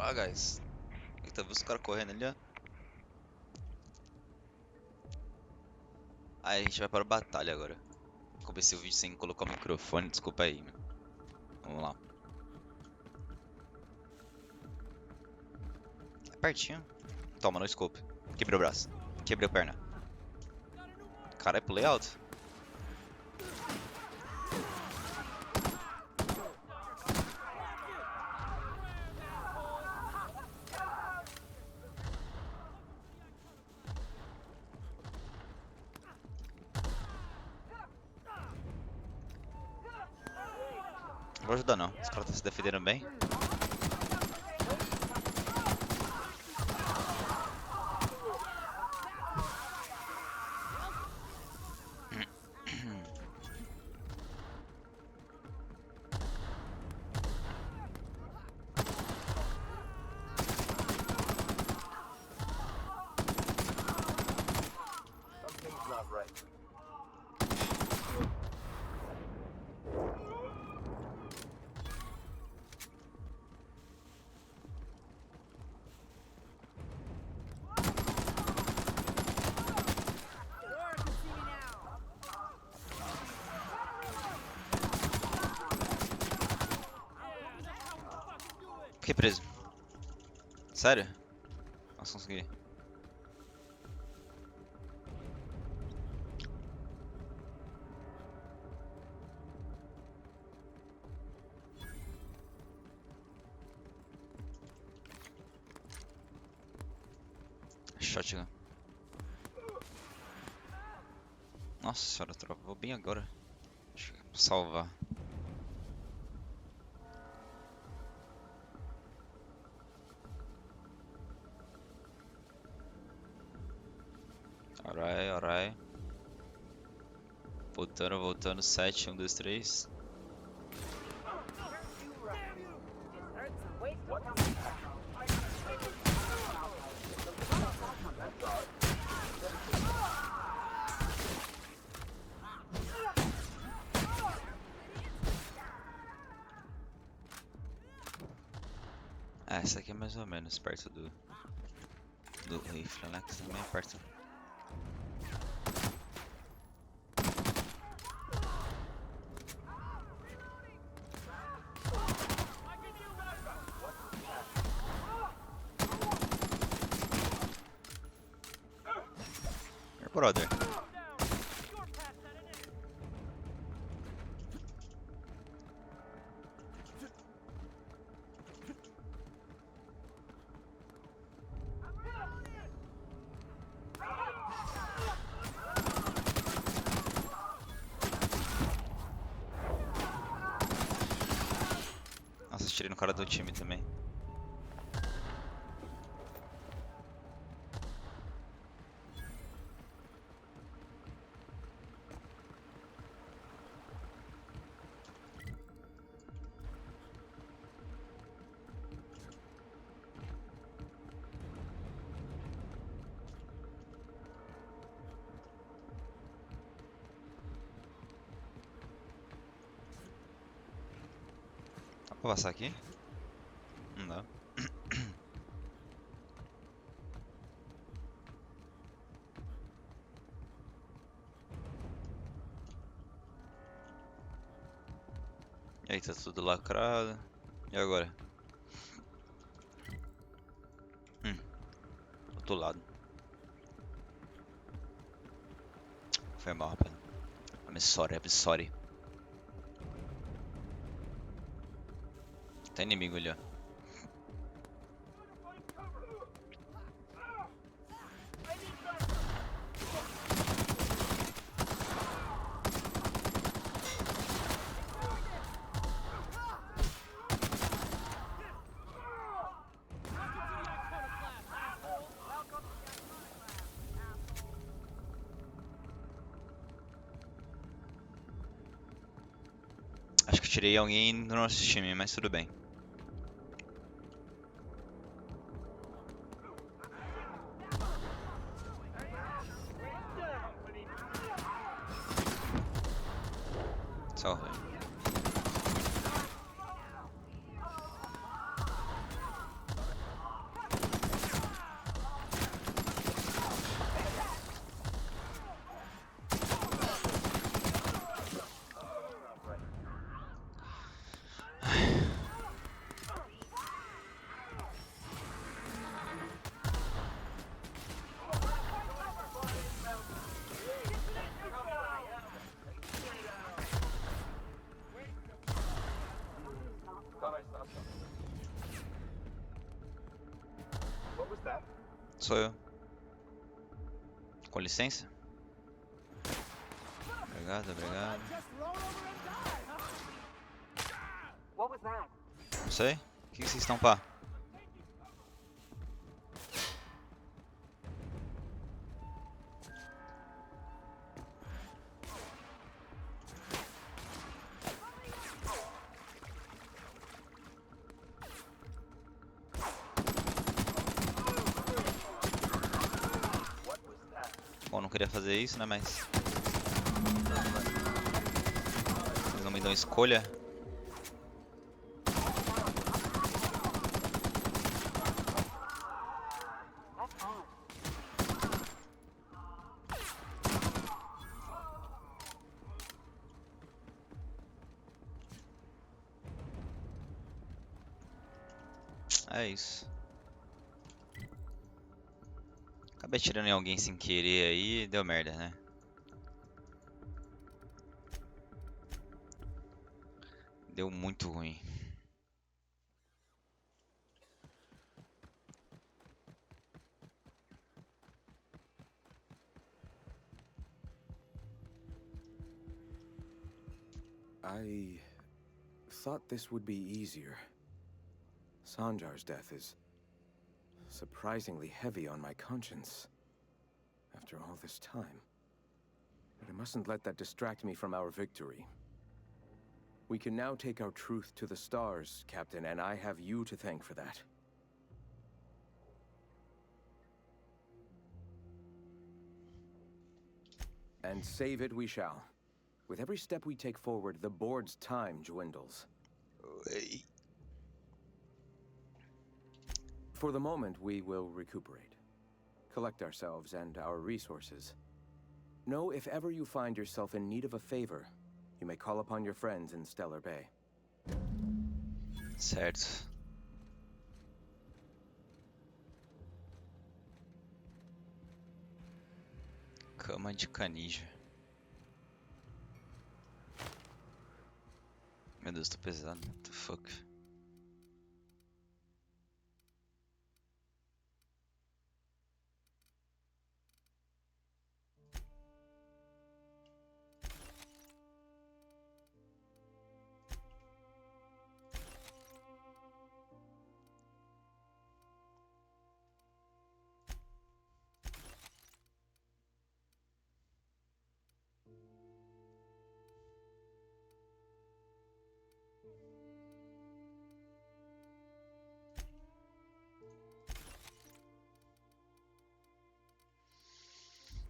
Fala, guys. Eita, viu os caras correndo ali, ó. Aí a gente vai para a batalha agora. Comecei o vídeo sem colocar o microfone, desculpa aí, mano. Vamos lá. É pertinho. Toma, no scope. Quebrei o braço. Quebrei a perna. Caralho, pulei alto. Não vou ajudar não. Os caras estão se defendendo bem. Fiquei preso. Sério? Nossa, consegui. Shotgun. Nossa senhora, travou bem agora. Deixa eu salvar. Alright. Voltando. 7, 1, 2, 3. Essa aqui é mais ou menos perto do rifle, né? Que também é perto. Meu brother. Nossa, tirei no cara do time também. Dá pra passar aqui? Não dá. E aí, tá tudo lacrado. E agora? Outro lado. Foi mal, rapaz. I'm sorry. Tem inimigo ali, ó. Acho que eu tirei alguém do nosso time, mas tudo bem. Salve. Sou eu. Com licença. Obrigado, obrigado. Não sei. O que vocês estão pá? Bom, não queria fazer isso, né, mas... Vocês não me dão escolha? É isso. Acabei atirando em alguém sem querer aí e deu merda, né? Deu muito ruim. I thought this would be easier. Sanjar's death is surprisingly heavy on my conscience after all this time. But I mustn't let that distract me from our victory. We can now take our truth to the stars, Captain, and I have you to thank for that. And save it we shall. With every step we take forward, the board's time dwindles. For the moment, we will recuperate, collect ourselves and our resources. Know if ever you find yourself in need of a favor, you may call upon your friends in Stellar Bay. Certo. Cama de canija. Meu Deus, tô pesado. What the fuck?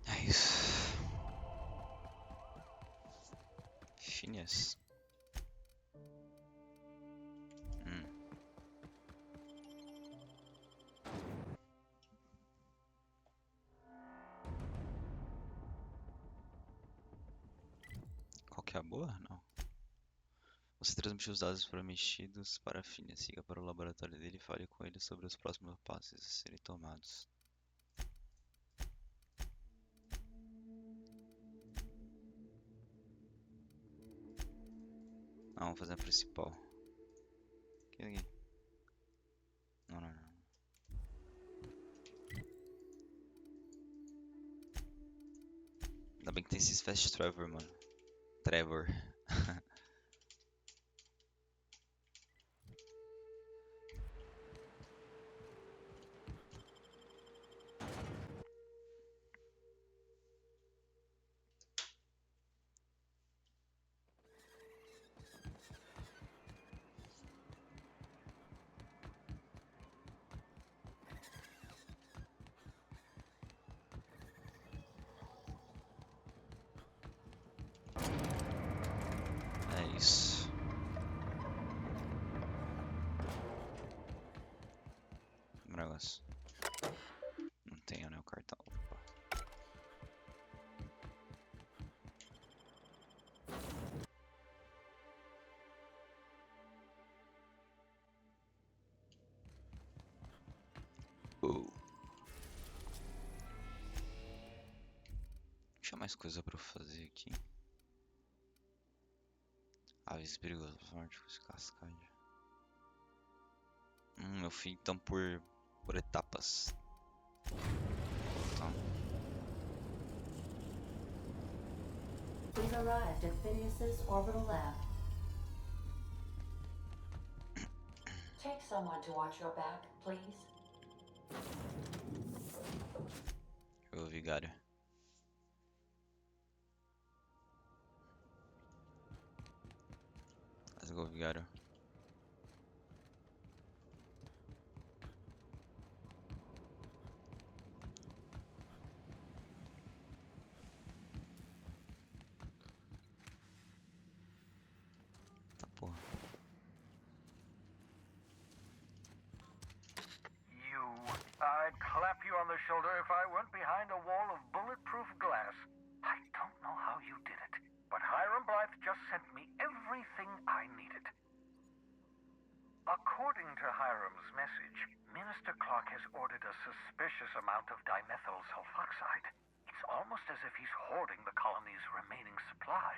É isso. Phineas. Qual que é a boa? Não. Você transmitiu os dados prometidos para a Phineas. Siga para o laboratório dele e fale com ele sobre os próximos passos a serem tomados. Não, vamos fazer a principal. Aqui. Não, não, não. Ainda bem que tem esses Fast Trevor, mano. Trevor. É isso. Um negócio. Não tenho, né, o cartão. Opa. Tinha mais coisa pra eu fazer aqui. Aves perigosas, mortes, cascade. Eu fui então por etapas. Então, We've arrived at Phineas's orbital lab. Take someone to watch your back, please. o vigário. Let's go, vigário. Tá porra. I'd clap you on the shoulder if I went behind a wall of bulletproof glass. I don't know how you did it, but Hiram Blythe just sent me everything I needed. According to Hiram's message, Minister Clark has ordered a suspicious amount of dimethyl sulfoxide. It's almost as if he's hoarding the colony's remaining supply.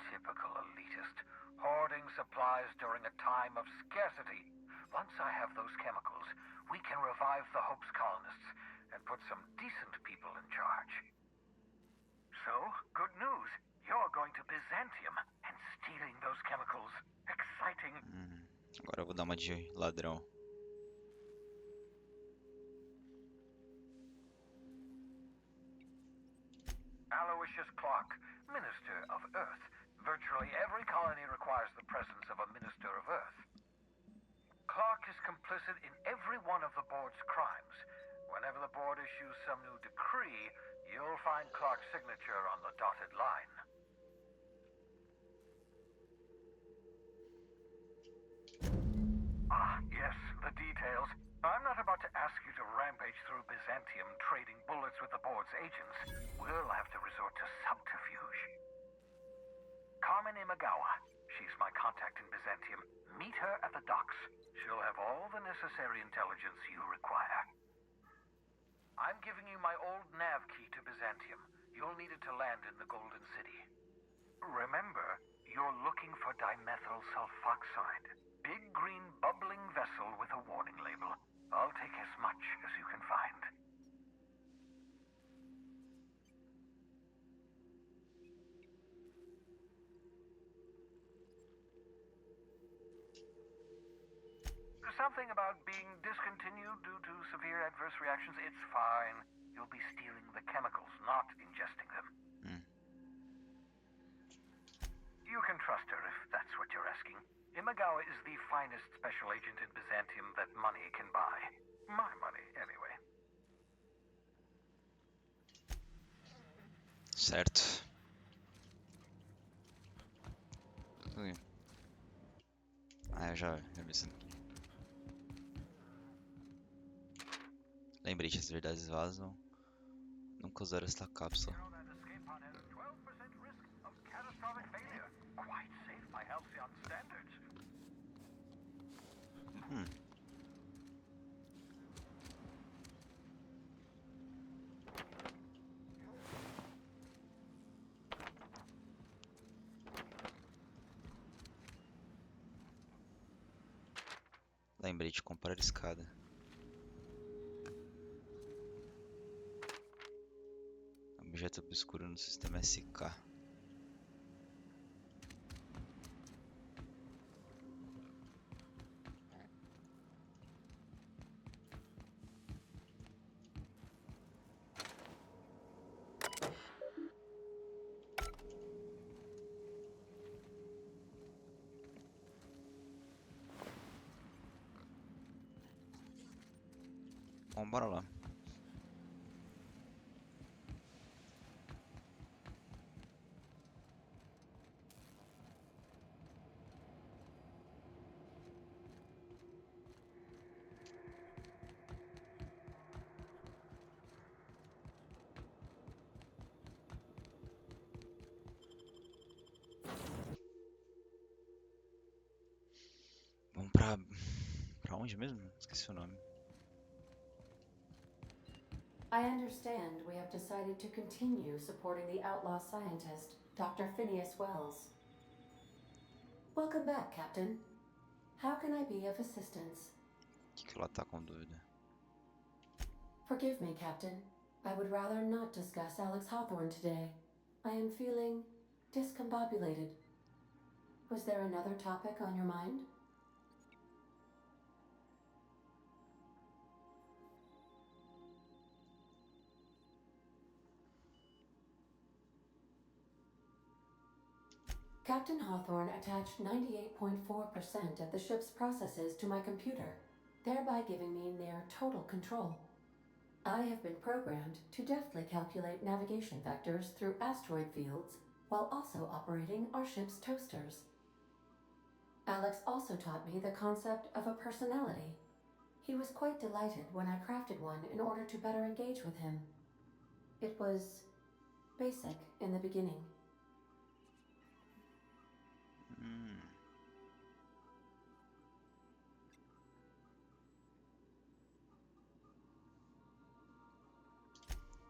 Typical elitist, hoarding supplies during a time of scarcity. Once I have those chemicals, we can revive the Hope's colonists and put some decent people in charge. So, good news. You're going to Byzantium and stealing those chemicals. Exciting. Agora eu vou dar uma de ladrão. Aloysius Clark, Minister of Earth. Virtually every colony requires the presence of a Minister of Earth. Clark is complicit in every one of the board's crimes. Whenever the board issues some new decree, you'll find Clark's signature on the dotted line. Ah, yes, the details. I'm not about to ask you to rampage through Byzantium trading bullets with the board's agents. We'll have to resort to subterfuge. Carmen Imagawa. She's my contact in Byzantium. Meet her at the docks. She'll have all the necessary intelligence you require. I'm giving you my old nav key to Byzantium. You'll need it to land in the Golden City. Remember, you're looking for dimethyl sulfoxide. Big green bubbling vessel with a warning label. I'll take as much as you can find. Something about being discontinued due to severe adverse reactions. It's fine. You'll be stealing the chemicals, not ingesting them. You can trust her if that's what you're asking. Imagawa is the finest special agent in Byzantium that money can buy. My money, anyway. Certo. Ah, eu já vi isso. Lembrete, as verdades vazam. Nunca usar esta cápsula. Lembrete, comprar escada. Objeto obscuro no sistema SK. Bom, bora lá. Vamos pra onde mesmo? Esqueci o nome. I understand we have decided to continue supporting the outlaw scientist, Dr. Phineas Wells. Welcome back, Captain. How can I be of assistance? O que ela tá com dúvida? Forgive me, Captain. I would rather not discuss Alex Hawthorne today. I am feeling discombobulated. Was there another topic on your mind? Captain Hawthorne attached 98.4% of the ship's processes to my computer, thereby giving me near total control. I have been programmed to deftly calculate navigation vectors through asteroid fields while also operating our ship's toasters. Alex also taught me the concept of a personality. He was quite delighted when I crafted one in order to better engage with him. It was basic in the beginning.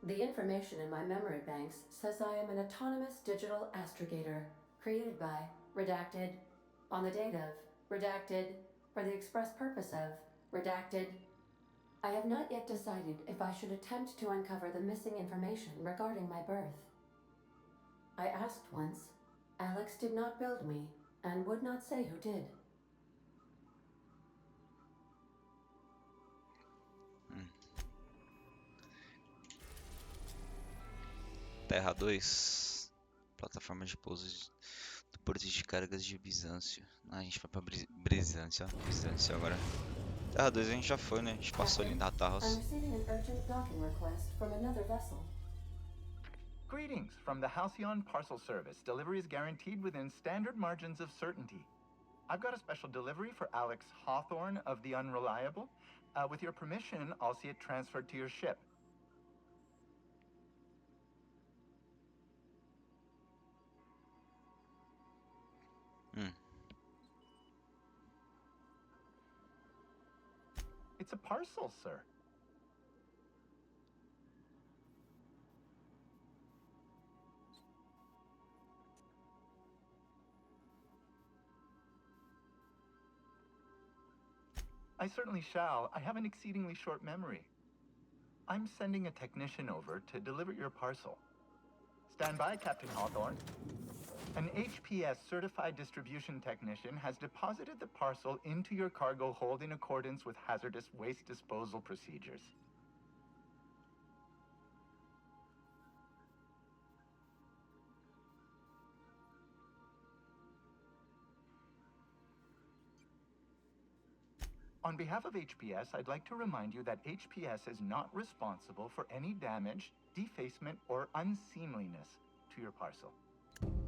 The information in my memory banks says I am an autonomous digital astrogator, created by, redacted, on the date of, redacted, for the express purpose of, redacted. I have not yet decided if I should attempt to uncover the missing information regarding my birth. I asked once. Alex did not build me, and would not say who did. Terra 2. Plataforma de pouso do porto de cargas de Bizâncio. A gente vai pra Bizâncio, ó. Bizâncio agora. Terra 2 a gente já foi, né? A gente passou ali na I'm Tarros. receiving an urgent docking request from another vessel. Greetings from the Halcyon Parcel Service. Delivery is guaranteed within standard margins of certainty. I've got a special delivery for Alex Hawthorne of the Unreliable. With your permission, I'll see it transferred to your ship. It's a parcel, sir. I certainly shall. I have an exceedingly short memory. I'm sending a technician over to deliver your parcel. Stand by, Captain Hawthorne. An HPS certified distribution technician has deposited the parcel into your cargo hold in accordance with hazardous waste disposal procedures. On behalf of HPS, I'd like to remind you that HPS is not responsible for any damage, defacement, or unseemliness to your parcel.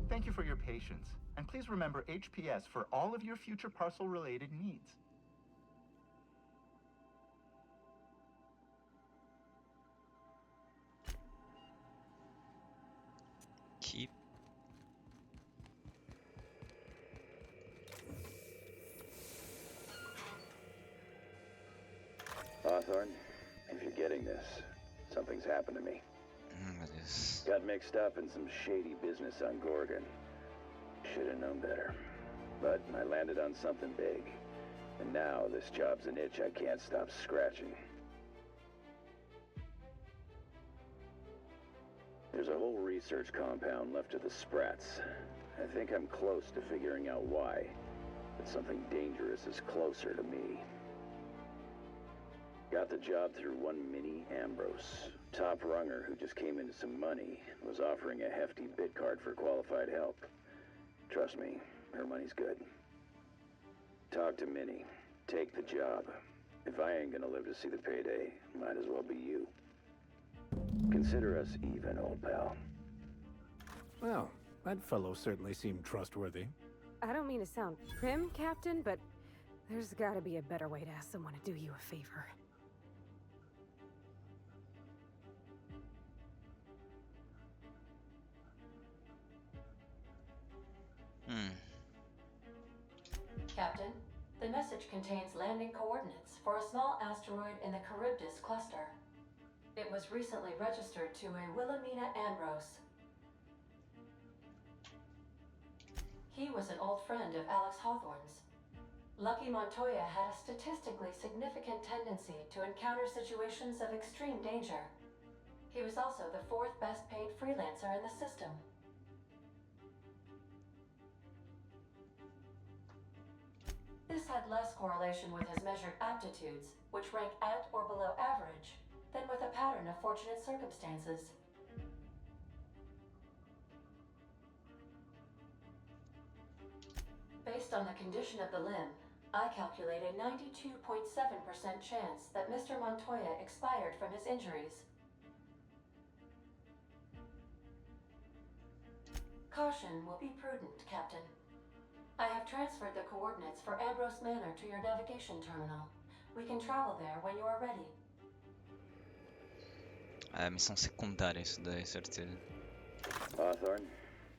Thank you for your patience, and please remember HPS for all of your future parcel-related needs. Keep. Hawthorne, if you're getting this, something's happened to me. Meu Deus. Got mixed up in some shady business on Górgona. Should have known better. But I landed on something big. And now this job's an itch I can't stop scratching. There's a whole research compound left of the Sprats. I think I'm close to figuring out why. But something dangerous is closer to me. Got the job through one Minnie Ambrose. Top runger who just came into some money, was offering a hefty bid card for qualified help. Trust me, her money's good. Talk to Minnie. Take the job. If I ain't gonna live to see the payday, might as well be you. Consider us even, old pal. Well, that fellow certainly seemed trustworthy. I don't mean to sound prim, Captain, but there's gotta be a better way to ask someone to do you a favor. Captain, the message contains landing coordinates for a small asteroid in the Charybdis cluster. It was recently registered to a Wilhelmina Ambrose. He was an old friend of Alex Hawthorne's. Lucky Montoya had a statistically significant tendency to encounter situations of extreme danger. He was also the 4th best paid freelancer in the system. This had less correlation with his measured aptitudes, which rank at or below average, than with a pattern of fortunate circumstances. Based on the condition of the limb, I calculate a 92.7% chance that Mr. Montoya expired from his injuries. Caution will be prudent, Captain. I have transferred the coordinates for Ambrose Manor to your navigation terminal. We can travel there when you are ready. É missão secundária isso daí, certeza. Hawthorne,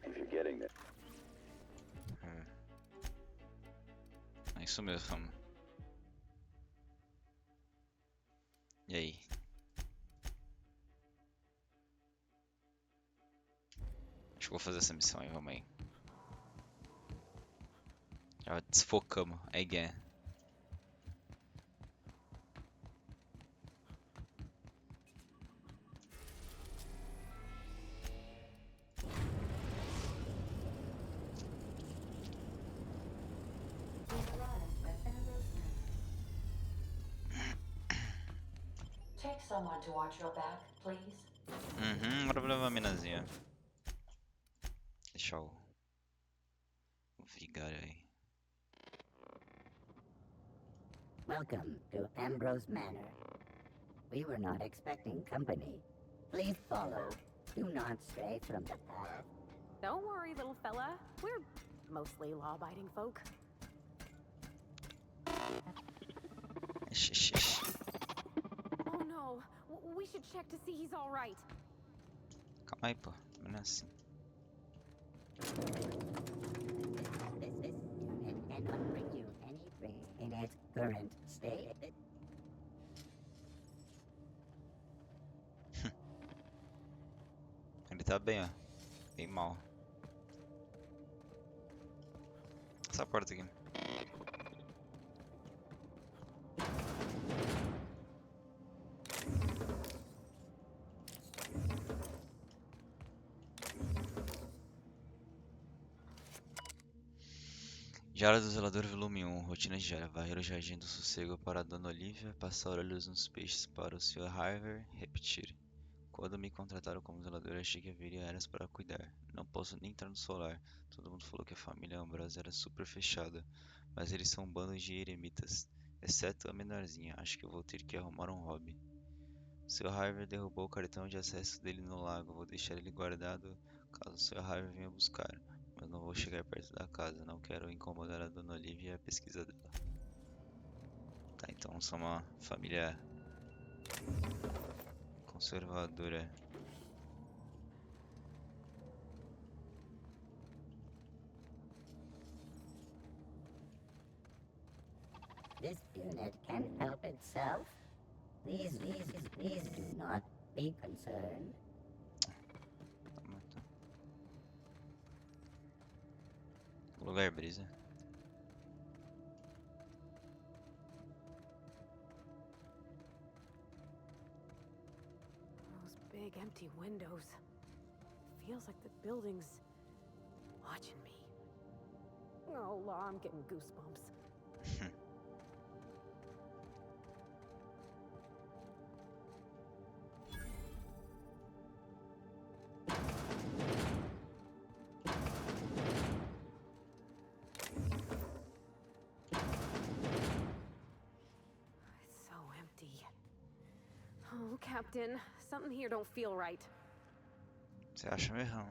if you're getting this. É isso mesmo, fama. E aí? Acho que vou fazer essa missão aí, vamos aí. Já desfocamos, again. Take someone to watch your back, please. Agora vou levar a minazinha. Deixa o vigário aí. Welcome to Ambrose Manor. We were not expecting company. Please follow. Do not stray from the path. Don't worry, little fella. We're mostly law-abiding folk. Oh no, we should check to see he's all right. Calma aí, pô. Não é assim. This unit cannot bring you anything in its current state. Ele tá bem, ó. Bem mal. Essa porta aqui. Diário do Zelador, volume 1. Rotina diária. Varrer o Jardim do Sossego para a Dona Olivia. Passar olhos nos peixes para o Sr. Harver. Repetir. Quando me contrataram como zelador, achei que haveria áreas para cuidar. Não posso nem entrar no solar. Todo mundo falou que a família Ambrose era super fechada. Mas eles são um bando de eremitas. Exceto a menorzinha. Acho que eu vou ter que arrumar um hobby. O Sr. Harver derrubou o cartão de acesso dele no lago. Vou deixar ele guardado caso o Sr. Harver venha buscar. Mas não vou chegar perto da casa. Não quero incomodar a Dona Olivia e a pesquisa dela. Tá, então sou uma família conservadora. This unit can help itself. Please do not be concerned. Lugar brisa. Those big empty windows. Feels like the building's watching me. Oh, law, I'm getting goosebumps. It's so empty. Oh, Captain, something here don't feel right. Você acha mesmo?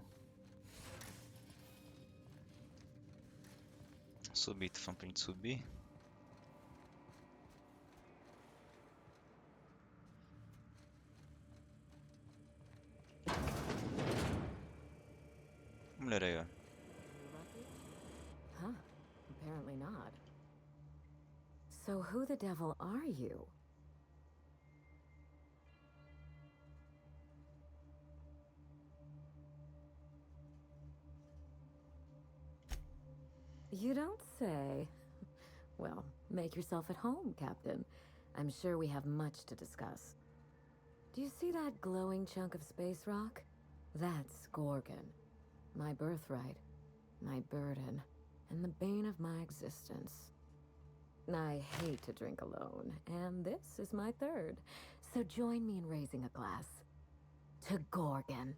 Subir, tá falando pra gente subir? Mulher aí, ó. Huh? Apparently not. So who the devil are you? You don't say. Well, make yourself at home, Captain. I'm sure we have much to discuss. Do you see that glowing chunk of space rock? That's Gorgon. My birthright, my burden, and the bane of my existence. I hate to drink alone, and this is my third. So join me in raising a glass to Gorgon.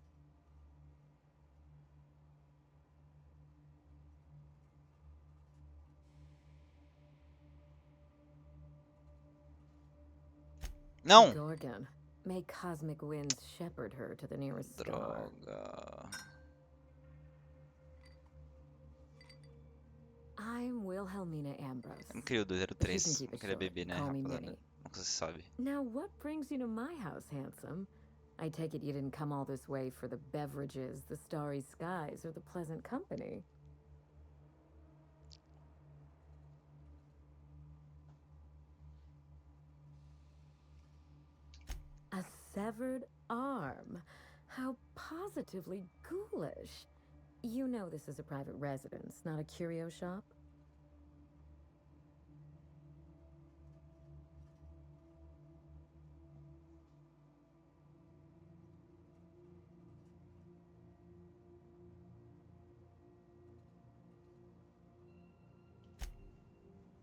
Não! Gorgon. May cosmic winds shepherd her to the nearest star. Droga. I'm Wilhelmina Ambrose. Eu não queria o 2, era o But you 3. can keep Não it queria short. beber, né, Call me rapaziada? Minnie. Nunca se sabe. Now, what brings you to my house, handsome? I take it you didn't come all this way for the beverages, the starry skies, or the pleasant company. A severed arm. How positively ghoulish. You know this is a private residence, not a curio shop?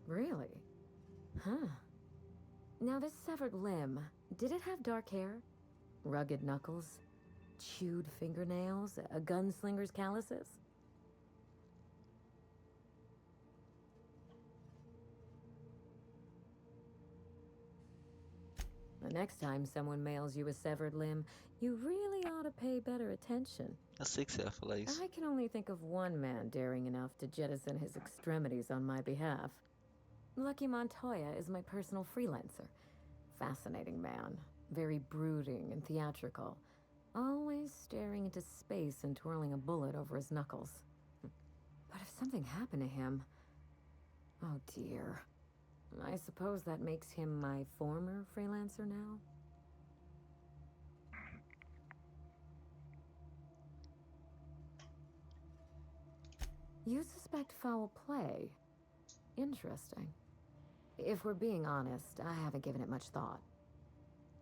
Really? Huh. Now this severed limb, did it have dark hair? Rugged knuckles? Chewed fingernails? A gunslinger's calluses? The next time someone mails you a severed limb, you really ought to pay better attention. Eu sei que você vai falar isso. I can only think of one man daring enough to jettison his extremities on my behalf. Lucky Montoya is my personal freelancer. Fascinating man. Very brooding and theatrical. Always staring into space and twirling a bullet over his knuckles. But if something happened to him... Oh dear. I suppose that makes him my former freelancer now? You suspect foul play? Interesting. If we're being honest, I haven't given it much thought.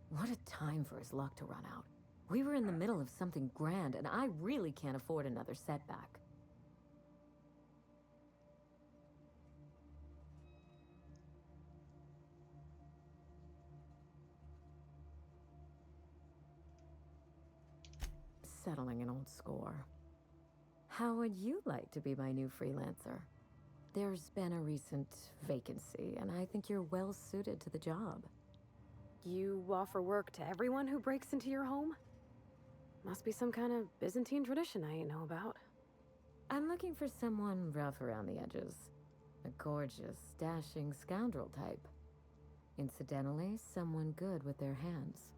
What a time for his luck to run out. We were in the middle of something grand, and I really can't afford another setback. Settling an old score. How would you like to be my new freelancer? There's been a recent vacancy, and I think you're well suited to the job. You offer work to everyone who breaks into your home? Must be some kind of Byzantine tradition I ain't know about. I'm looking for someone rough around the edges. A gorgeous, dashing scoundrel type. Incidentally, someone good with their hands.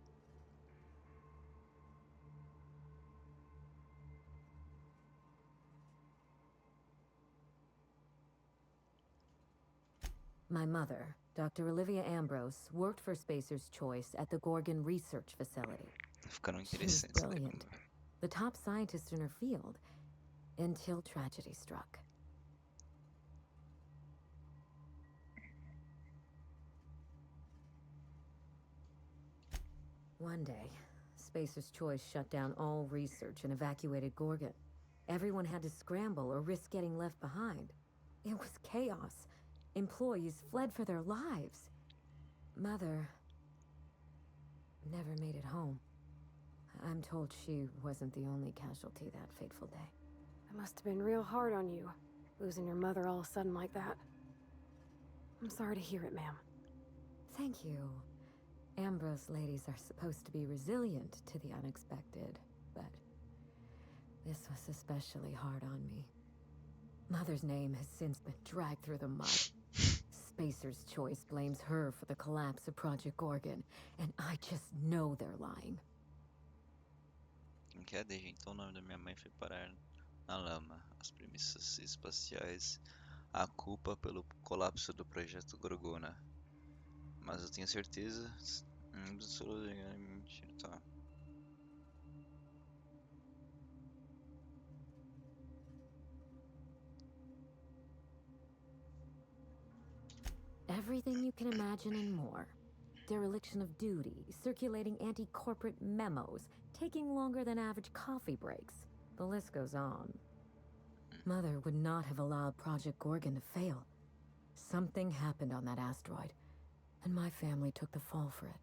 My mother, Dr. Olivia Ambrose, worked for Spacer's Choice at the Gorgon Research Facility. Tá ficando She was interessante isso daí. brilliant, the top scientist in her field, until tragedy struck. One day, Spacer's Choice shut down all research and evacuated Gorgon. Everyone had to scramble or risk getting left behind. It was chaos. Employees fled for their lives. Mother never made it home. I'm told she wasn't the only casualty that fateful day. It must have been real hard on you, losing your mother all of a sudden like that. I'm sorry to hear it, ma'am. Thank you. Ambrose ladies are supposed to be resilient to the unexpected, but this was especially hard on me. Mother's name has since been dragged through the mud. Spacer's Choice blames her for the collapse of Project Gorgon, and I just know they're lying. Em que é desde então o nome da minha mãe foi parar na lama. As premissas espaciais, a culpa pelo colapso do projeto Górgona. Mas eu tenho certeza. Mentira, tá. Everything you can imagine and more. Dereliction of duty, circulating anti-corporate memos, taking longer than average coffee breaks. The list goes on. Mother would not have allowed Project Gorgon to fail. Something happened on that asteroid, and my family took the fall for it.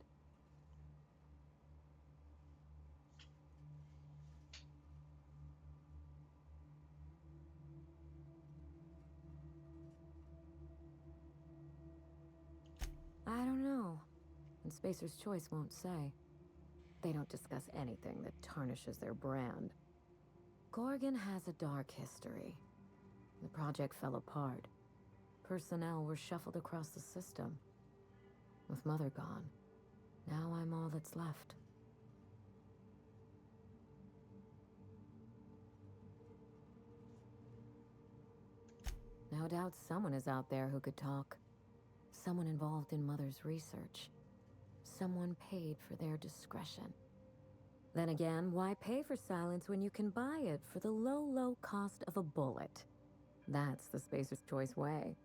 I don't know. And Spacer's Choice won't say. They don't discuss anything that tarnishes their brand. Gorgon has a dark history. The project fell apart. Personnel were shuffled across the system. With Mother gone, now I'm all that's left. No doubt someone is out there who could talk. Someone involved in Mother's research. Someone paid for their discretion. Then again, why pay for silence when you can buy it for the low, low cost of a bullet? That's the Spacer's Choice way.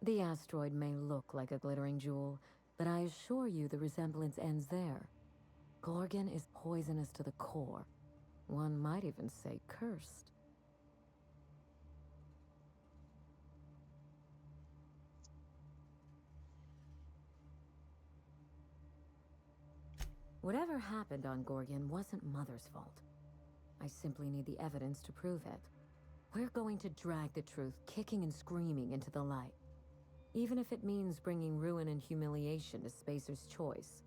The asteroid may look like a glittering jewel, but I assure you the resemblance ends there. Gorgon is poisonous to the core. One might even say cursed. Whatever happened on Gorgon wasn't Mother's fault. I simply need the evidence to prove it. We're going to drag the truth kicking and screaming into the light. Even if it means bringing ruin and humiliation to Spacer's Choice.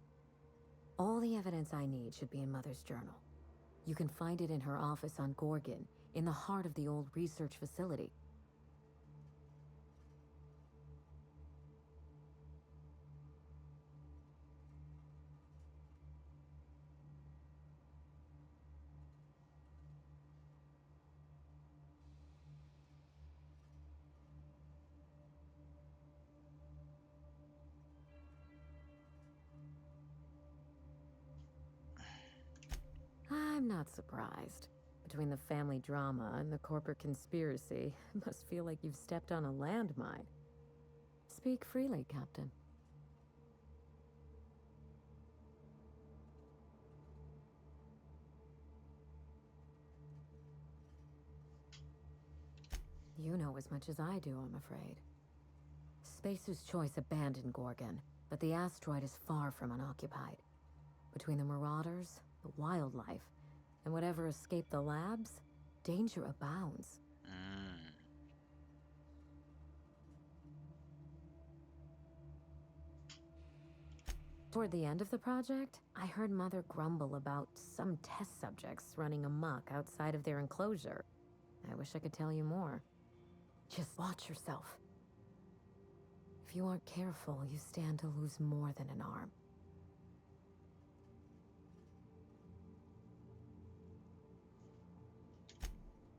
All the evidence I need should be in Mother's journal. You can find it in her office on Gorgon, in the heart of the old research facility. I'm not surprised. Between the family drama and the corporate conspiracy, it must feel like you've stepped on a landmine. Speak freely, Captain. You know as much as I do, I'm afraid. Spacer's Choice abandoned Gorgon, but the asteroid is far from unoccupied. Between the marauders, the wildlife, and whatever escaped the labs, danger abounds. Toward the end of the project, I heard Mother grumble about some test subjects running amok outside of their enclosure. I wish I could tell you more. Just watch yourself. If you aren't careful, you stand to lose more than an arm.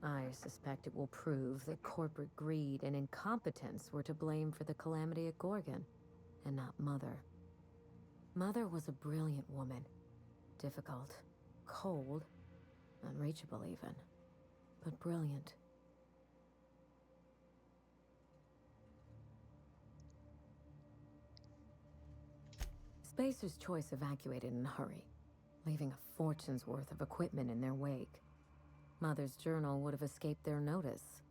I suspect it will prove that corporate greed and incompetence were to blame for the calamity at Gorgon, and not Mother. Mother was a brilliant woman. Difficult, cold, unreachable even, but brilliant. Spacer's Choice evacuated in a hurry, leaving a fortune's worth of equipment in their wake. Mother's journal would have escaped their notice.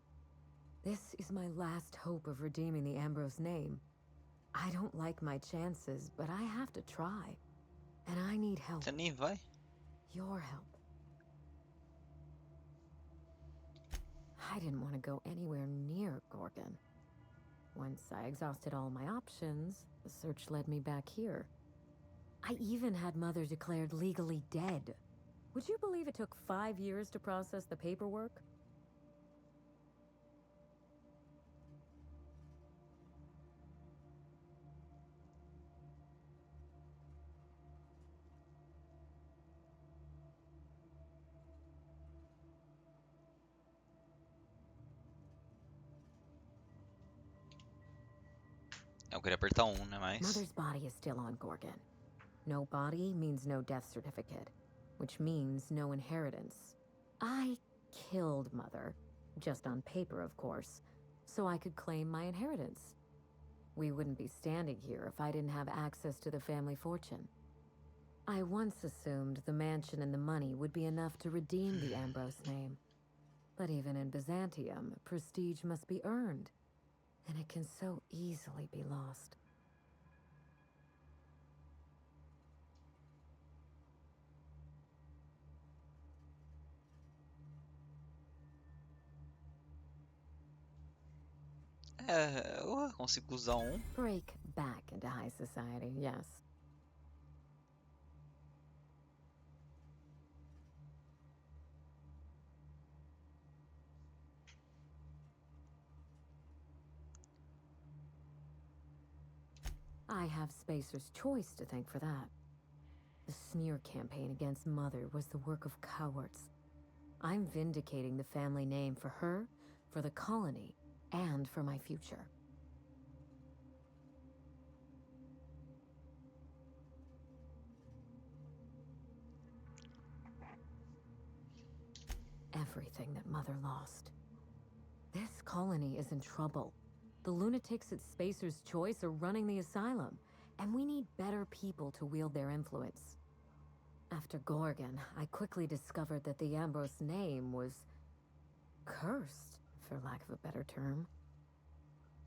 This is my last hope of redeeming the Ambrose name. I don't like my chances, but I have to try. And I need help. Você nem vai? Your help. I didn't want to go anywhere near Gorgon. Once I exhausted all my options, the search led me back here. I even had Mother declared legally dead. Would you believe it took 5 years to process the paperwork? Eu queria apertar né, mas... Mother's body is still on Gorgon. No body means no death certificate, which means no inheritance. I killed Mother, just on paper, of course, so I could claim my inheritance. We wouldn't be standing here if I didn't have access to the family fortune. I once assumed the mansion and the money would be enough to redeem the Ambrose name. But even in Byzantium, prestige must be earned, and it can so easily be lost. Eu consigo usar um. Break back into high society, yes. I have Spacer's choice to thank for that. The smear campaign against Mother was the work of cowards. I'm vindicating the family name for her, for the colony, and for my future. Everything that Mother lost. This colony is in trouble. The lunatics at Spacer's Choice are running the asylum, and we need better people to wield their influence. After Gorgon, I quickly discovered that the Ambrose name was cursed, for lack of a better term.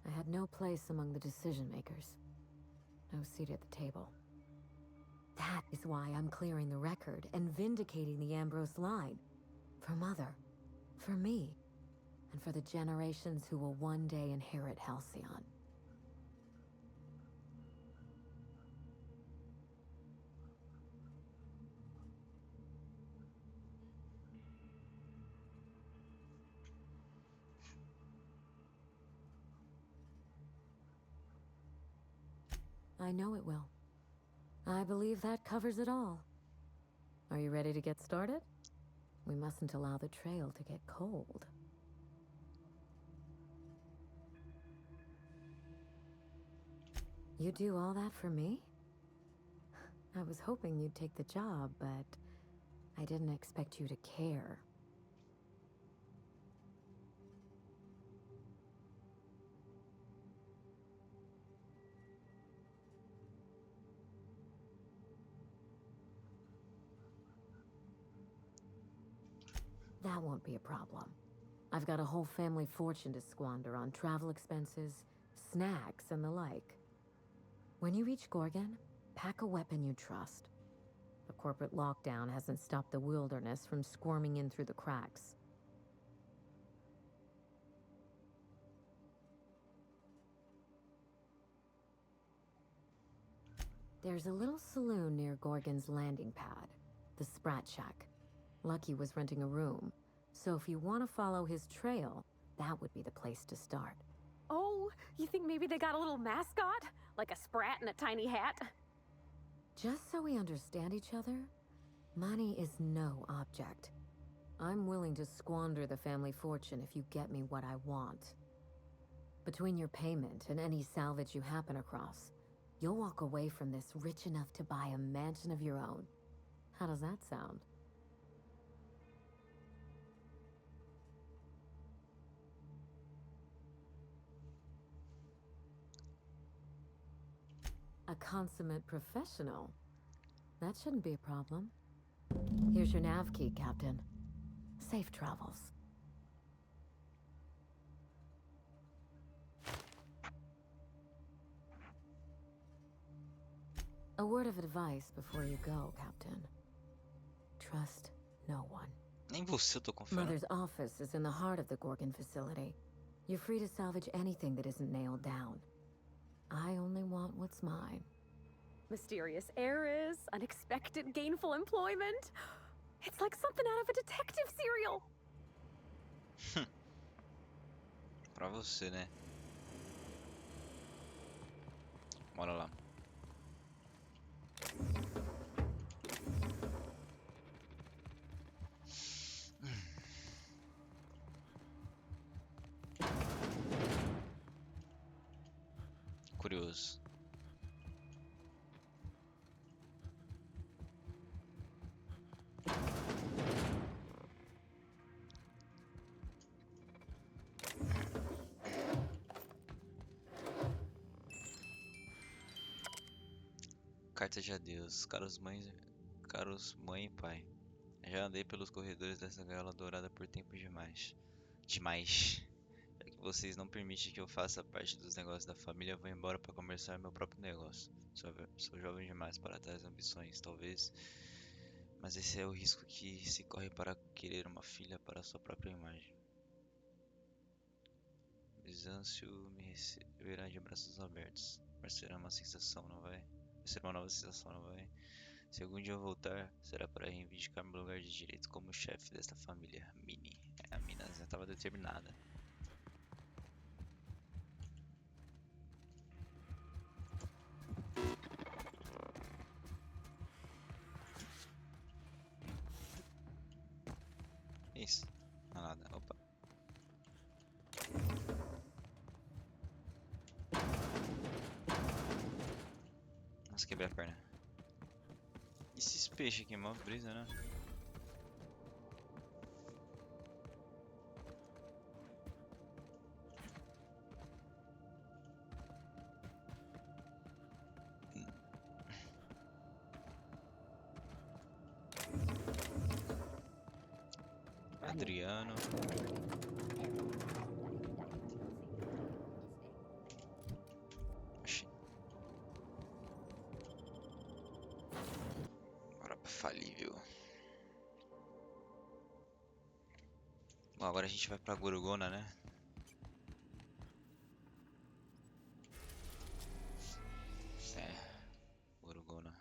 I had no place among the decision-makers. No seat at the table. That is why I'm clearing the record and vindicating the Ambrose line. For Mother, for me, and for the generations who will one day inherit Halcyon. I know it will. I believe that covers it all. Are you ready to get started? We mustn't allow the trail to get cold. You do all that for me? I was hoping you'd take the job, but I didn't expect you to care. That won't be a problem. I've got a whole family fortune to squander on travel expenses, snacks, and the like. When you reach Gorgon, pack a weapon you trust. The corporate lockdown hasn't stopped the wilderness from squirming in through the cracks. There's a little saloon near Gorgon's landing pad, the Sprat Shack. Lucky was renting a room, so if you want to follow his trail, that would be the place to start. Oh, you think maybe they got a little mascot? Like a sprat in a tiny hat? Just so we understand each other, money is no object. I'm willing to squander the family fortune if you get me what I want. Between your payment and any salvage you happen across, you'll walk away from this rich enough to buy a mansion of your own. How does that sound? A consummate professional. That shouldn't be a problem. Here's your nav key, Captain. Safe travels. A word of advice before you go, Captain. Trust no one. Nem você eu tô confiando. Mother's office is in the heart of the Gorgon facility. You're free to salvage anything that isn't nailed down. I only want what's mine. Mysterious heiress, unexpected gainful employment. It's like something out of a detective serial. Pra você, né? Bora lá. Curioso. carta de adeus. Caros mãe e pai. Já andei pelos corredores dessa gaiola dourada por tempo demais. Já que vocês não permitem que eu faça parte dos negócios da família, eu vou embora para começar meu próprio negócio. Sou jovem demais para tais ambições, talvez. Mas esse é o risco que se corre para querer uma filha para sua própria imagem. Bizâncio me receberá de braços abertos. Mas será uma sensação, não vai? Vai ser uma nova sensação, não vai? Se algum dia eu voltar, será para reivindicar meu lugar de direito como chefe desta família. Mini. A mina já estava determinada. Isso. Não nada. Opa. Nossa, quebrei a perna. E esses peixes aqui, mó brisa, né? Adriano. Oxi. Bora pra falível. Bom, agora a gente vai pra Górgona, né? É, Górgona.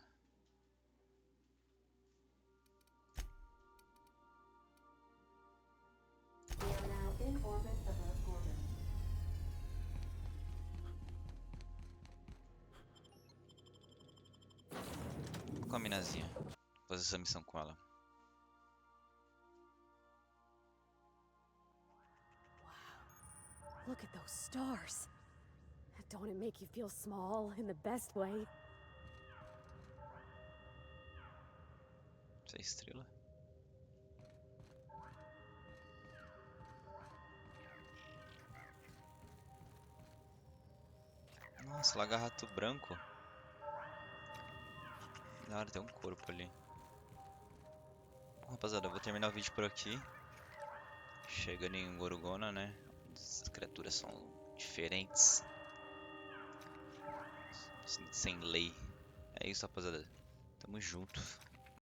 We are now in orbit above Górgona. Com a minazinha. Vou fazer essa missão com ela. Look at those stars. Don't it make you feel small in the best way? Essa é a estrela. Nossa, lagarto branco. Da hora, tem um corpo ali. Bom, rapaziada, eu vou terminar o vídeo por aqui. Chegando em Górgona, né? As criaturas são diferentes. Sem lei. É isso, rapaziada. Tamo junto.